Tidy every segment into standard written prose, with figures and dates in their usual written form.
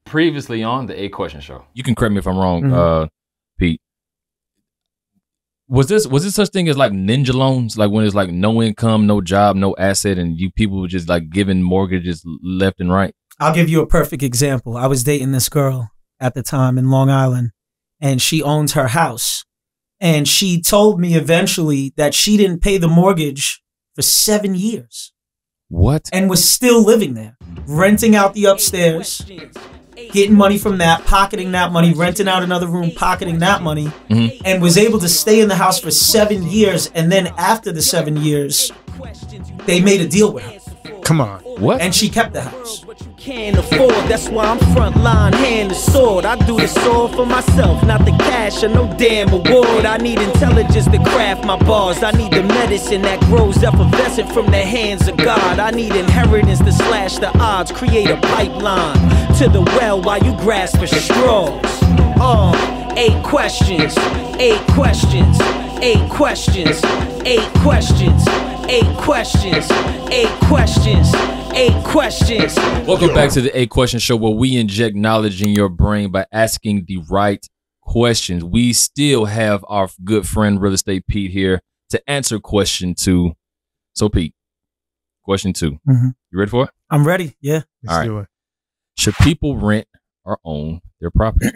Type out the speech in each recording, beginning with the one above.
previously on the A Question Show. You can correct me if I'm wrong, Pete. Was this such thing as like ninja loans? Like when it's like no income, no job, no asset, and you people were just like giving mortgages left and right? I'll give you a perfect example. I was dating this girl at the time in Long Island, and she owns her house. And she told me eventually that she didn't pay the mortgage for 7 years. What? And was still living there, renting out the upstairs, getting money from that, pocketing that money, renting out another room, pocketing that money, and was able to stay in the house for 7 years. And then after the 7 years, they made a deal with her. Come on. What? And she kept the house. Can't afford, that's why I'm front line, hand the sword. I do this all for myself, not the cash or no damn award. I need intelligence to craft my bars. I need the medicine that grows effervescent from the hands of God. I need inheritance to slash the odds, create a pipeline to the well while you grasp for straws. 8 questions, 8 questions, 8 questions, 8 questions, 8 questions, 8 questions, 8 questions. Welcome back to the A Question Show, where we inject knowledge in your brain by asking the right questions. We still have our good friend Real Estate Pete here to answer question 2. So Pete, question 2. You ready for it? I'm ready. Yeah. Let's do it. Should people rent or own their property?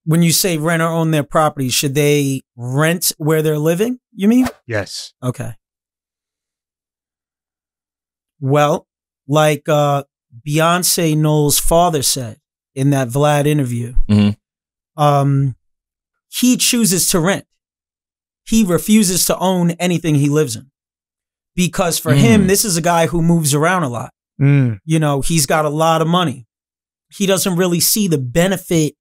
When you say rent or own their property, should they rent where they're living, you mean? Yes. Okay. Well, like Beyonce Knowles' father said in that Vlad interview, he chooses to rent. He refuses to own anything he lives in. Because for him, this is a guy who moves around a lot. You know, he's got a lot of money. He doesn't really see the benefit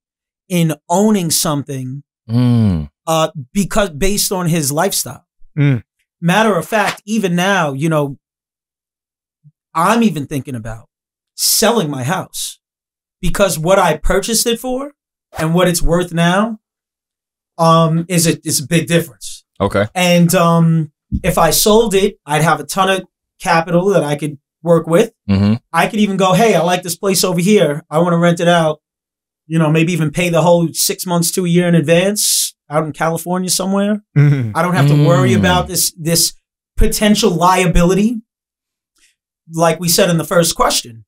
in owning something because based on his lifestyle. Matter of fact, even now, you know, I'm even thinking about selling my house because what I purchased it for and what it's worth now is a big difference. Okay. And if I sold it, I'd have a ton of capital that I could work with. I could even go, hey, I like this place over here. I want to rent it out. You know, maybe even pay the whole 6 months to a year in advance out in California somewhere. I don't have to worry about this potential liability. Like we said in the first question,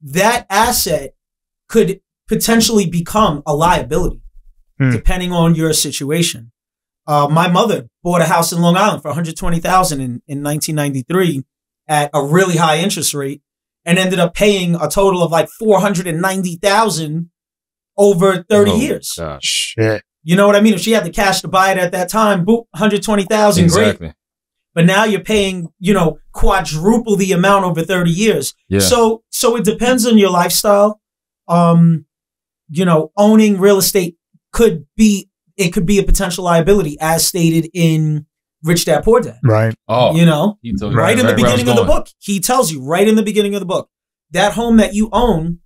that asset could potentially become a liability depending on your situation. My mother bought a house in Long Island for $120,000 in 1993 at a really high interest rate and ended up paying a total of like $490,000 over 30 years. Gosh. Shit. You know what I mean? If she had the cash to buy it at that time, boop, $120,000, Exactly. great. But now you're paying, you know, quadruple the amount over 30 years. Yeah. So it depends on your lifestyle. You know, owning real estate could be a potential liability as stated in Rich Dad Poor Dad. Right. Oh, you know, right in the beginning of the book, he tells you right in the beginning of the book, that home that you own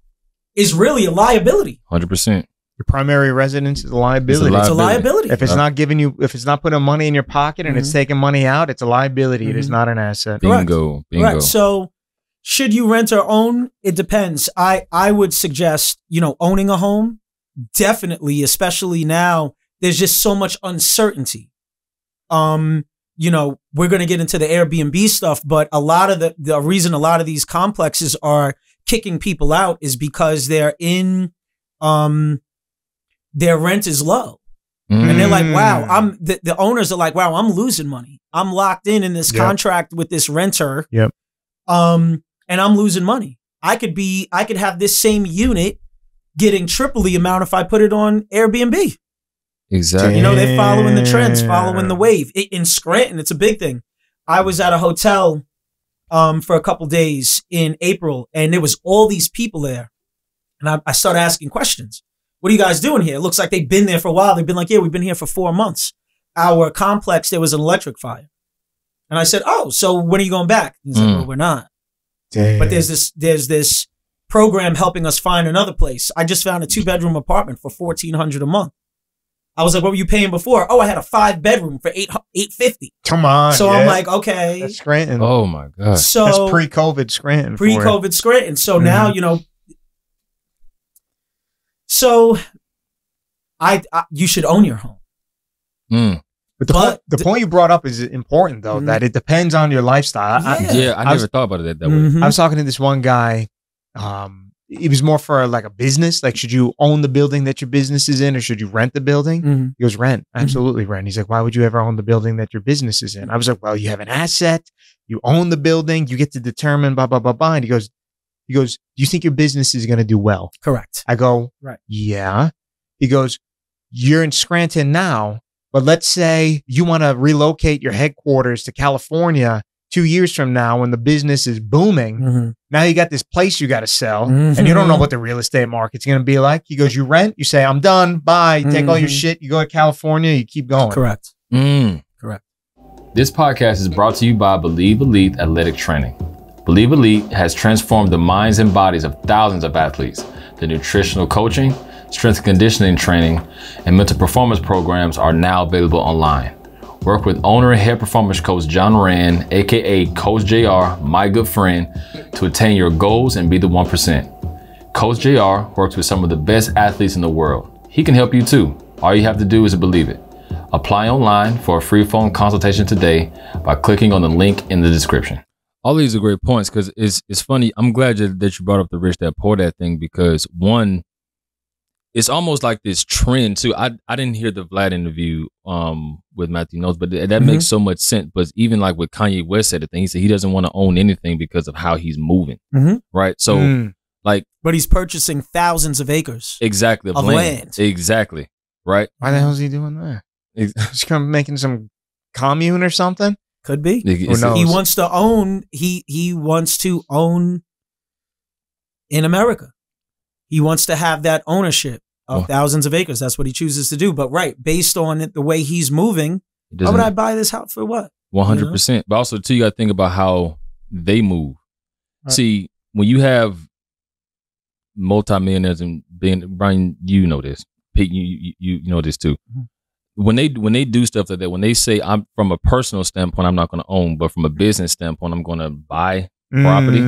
is really a liability. 100%. Your primary residence is a liability. It's a liability. If it's not giving you, if it's not putting money in your pocket and it's taking money out, it's a liability. It is not an asset. Bingo. Right. So should you rent or own? It depends. I would suggest, you know, owning a home. Definitely, especially now, there's just so much uncertainty. You know, we're going to get into the Airbnb stuff, but a lot of the reason a lot of these complexes are kicking people out is because they're in, their rent is low. And they're like, wow, the owners are like, wow, I'm losing money. I'm locked in this contract with this renter. And I'm losing money. I could have this same unit getting triple the amount if I put it on Airbnb. Exactly. You know, they're following the trends, following the wave. In Scranton, it's a big thing. I was at a hotel for a couple days in April, and there was all these people there. And I started asking questions. What are you guys doing here? It looks like they've been there for a while. They've been like, yeah, we've been here for 4 months. Our complex, there was an electric fire. And I said, oh, so when are you going back? He's like, well, we're not. Damn. But there's this program helping us find another place. I just found a 2-bedroom apartment for $1,400 a month. I was like, what were you paying before? Oh, I had a 5-bedroom for $850. Come on. So I'm like, okay. That's Scranton. Oh my God. So that's pre-COVID Scranton. Pre-COVID Scranton. So now, you know, So you should own your home. But the point you brought up is important, though, that it depends on your lifestyle. I never thought about it that way. I was talking to this one guy. It was more for like a business. Like, should you own the building that your business is in, or should you rent the building? He goes, rent. Absolutely rent. He's like, why would you ever own the building that your business is in? I was like, well, you have an asset. You own the building. You get to determine blah, blah, blah, blah. And he goes, do you think your business is going to do well? Correct. I go, right. Yeah. He goes, you're in Scranton now, but let's say you want to relocate your headquarters to California 2 years from now when the business is booming. Now you got this place you got to sell, and you don't know what the real estate market's going to be like. He goes, you rent, you say, I'm done, bye, take all your shit, you go to California, you keep going. Correct. Correct. This podcast is brought to you by Believe Elite Athletic Training. Believe Elite has transformed the minds and bodies of thousands of athletes. The nutritional coaching, strength and conditioning training, and mental performance programs are now available online. Work with owner and head performance coach John Rand, aka Coach JR, my good friend, to attain your goals and be the 1%. Coach JR works with some of the best athletes in the world. He can help you too. All you have to do is believe it. Apply online for a free phone consultation today by clicking on the link in the description. All these are great points, because it's funny. I'm glad that you brought up the Rich Dad Poor Dad thing, because one, it's almost like this trend too. I didn't hear the Vlad interview with Matthew Knowles, but that makes so much sense. But even like what Kanye West said, the thing, he said he doesn't want to own anything because of how he's moving, right? So like, but he's purchasing thousands of acres, exactly, of land, exactly, right? Why the hell is he doing that? He's kind of making some commune or something. Could be. Who knows? He wants to own. He wants to own in America. He wants to have that ownership of thousands of acres. That's what he chooses to do. But based on it, the way he's moving, why would I buy this house for what? 100%. But also too, you got to think about how they move. Right. See, when you have multimillionaires and Brian, you know this. Pete, you know this too. When they do stuff like that, when they say, I'm from a personal standpoint, I'm not going to own, but from a business standpoint, I'm going to buy property.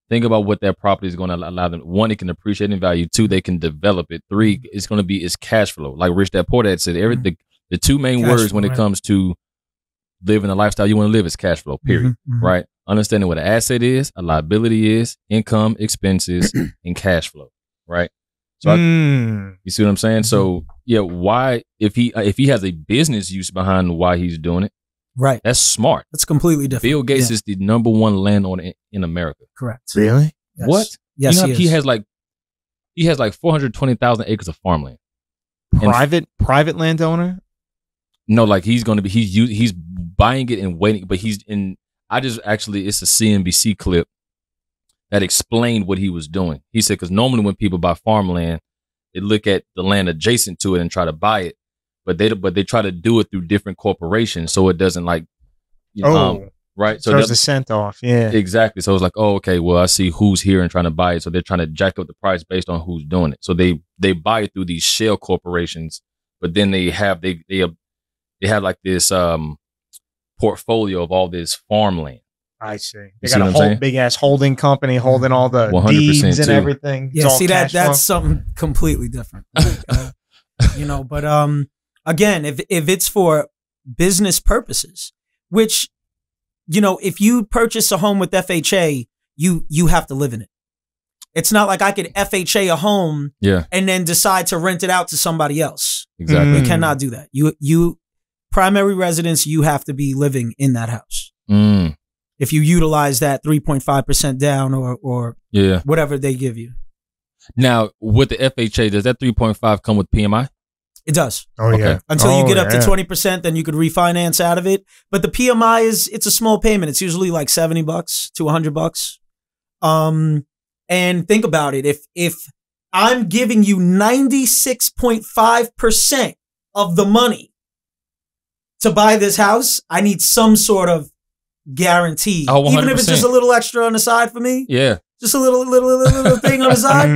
Think about what that property is going to allow them. One, it can appreciate in value. Two, they can develop it. Three, it's going to be its cash flow. Like Rich Dad Poor Dad said, the two main cash words when it comes to living the lifestyle you want to live is cash flow, period. Right? Understanding what an asset is, a liability is, income, expenses, and cash flow. Right? So you see what I'm saying? So yeah, why if he has a business use behind why he's doing it, right? That's smart. That's completely different. Bill Gates is the #1 landowner in America. Correct. Really? Yes. What? Yes, you know, he has like 420,000 acres of farmland. Private landowner? No, like he's buying it and waiting, but it's a CNBC clip that explained what he was doing. He said, because normally when people buy farmland, they look at the land adjacent to it and try to buy it, but they try to do it through different corporations, so it doesn't like, right? So there's a cent off, yeah, exactly. So it's like, oh, okay, well, I see who's here and trying to buy it, so they're trying to jack up the price based on who's doing it. So they buy it through these shell corporations, but then they have like this portfolio of all this farmland. I see. They got a whole big ass holding company holding all the deeds and everything. Yeah, see that's something completely different. But again, if it's for business purposes, which, if you purchase a home with FHA, you have to live in it. It's not like I could FHA a home and then decide to rent it out to somebody else. Exactly. You cannot do that. You primary residence, you have to be living in that house. If you utilize that 3.5% down or whatever they give you. Now, with the FHA, does that 3.5 come with PMI? It does. Oh, okay. Yeah. Until you get up to 20%, then you could refinance out of it. But the PMI it's a small payment. It's usually like $70 to $100. And think about it. If I'm giving you 96.5% of the money to buy this house, I need some sort of guarantee. Even if it's just a little extra on the side for me. Yeah. Just a little thing on the side.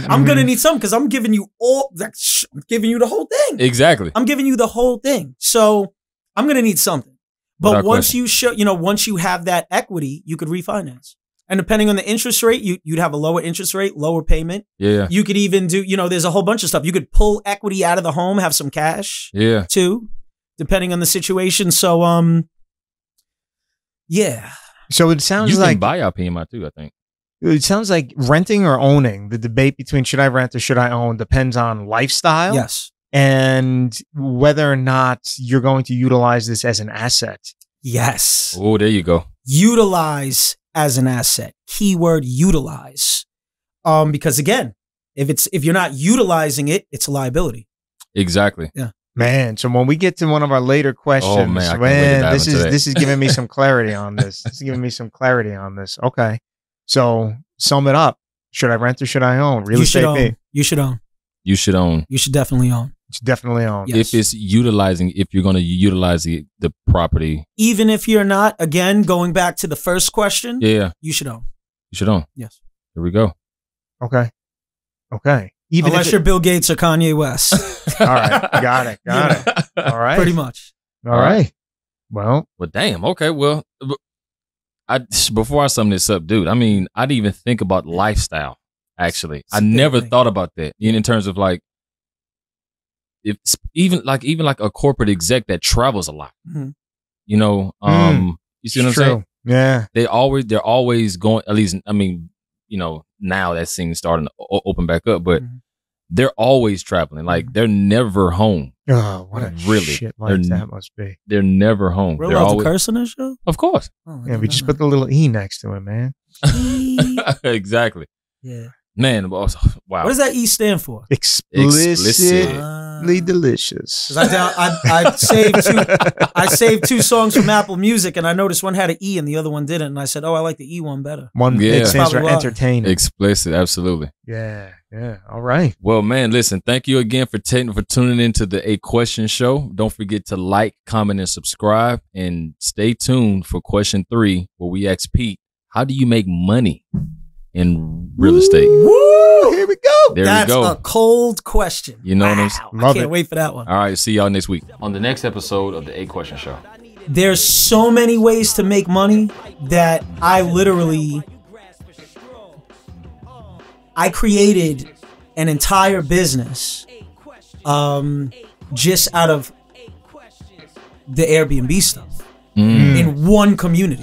I'm going to need some because I'm giving you I'm giving you the whole thing. Exactly. I'm giving you the whole thing. So I'm going to need something. But once you once you have that equity, you could refinance. And depending on the interest rate, you'd have a lower interest rate, lower payment. Yeah. You could even do, there's a whole bunch of stuff. You could pull equity out of the home, have some cash. Yeah. Too, depending on the situation. So, yeah. So it sounds you like can buy out PMI too, I think. it sounds like renting or owning. The debate between should I rent or should I own depends on lifestyle. Yes. And whether or not you're going to utilize this as an asset. Yes. Oh, there you go. Utilize as an asset. Keyword utilize. Because again, if you're not utilizing it, it's a liability. Exactly. Yeah. Man, so when we get to one of our later questions, I can't wait to dive into that. this is giving me some clarity on this. This is giving me some clarity on this. Okay. So sum it up. Should I rent or should I own? Real estate P. You should own. You should own. You should definitely own. It's definitely own. Yes. If you're going to utilize the property. Even if you're not, again, going back to the first question, Yeah. you should own. You should own. Yes. Here we go. Okay. Even unless you're Bill Gates or Kanye West. All right. Got it. All right. Pretty much. All right. Well, damn. Okay. Well, before I sum this up, dude, I mean, I didn't even think about lifestyle. Actually, I never thought about that in terms of like, if even like a corporate exec that travels a lot, Mm-hmm. you see what I'm saying? Yeah. They're always going, at least, I mean, now that thing's starting to open back up, but they're always traveling. Like they're never home. Oh, what a really shit life that must be. They're never home. We're they're allowed always, to curse on this show? Of course. Oh, Yeah, we just put the little E next to it, man. Exactly. Yeah. Man, wow. What does that E stand for? Explicitly delicious. I saved two songs from Apple Music, and I noticed one had an E and the other one didn't. And I said, "Oh, I like the E one better." It stands for Probably why. entertaining. Explicit, absolutely. Yeah. All right. Well, man, listen, thank you again for tuning into the A Question Show. Don't forget to like, comment, and subscribe. And stay tuned for question 3, where we ask Pete, how do you make money in real estate? Woo! Here we go. That's we go. That's a cold question. You know what I'm saying? I can't wait for that one. All right, see y'all next week on the next episode of the A Question Show. There's so many ways to make money that I created an entire business just out of the Airbnb stuff in one community.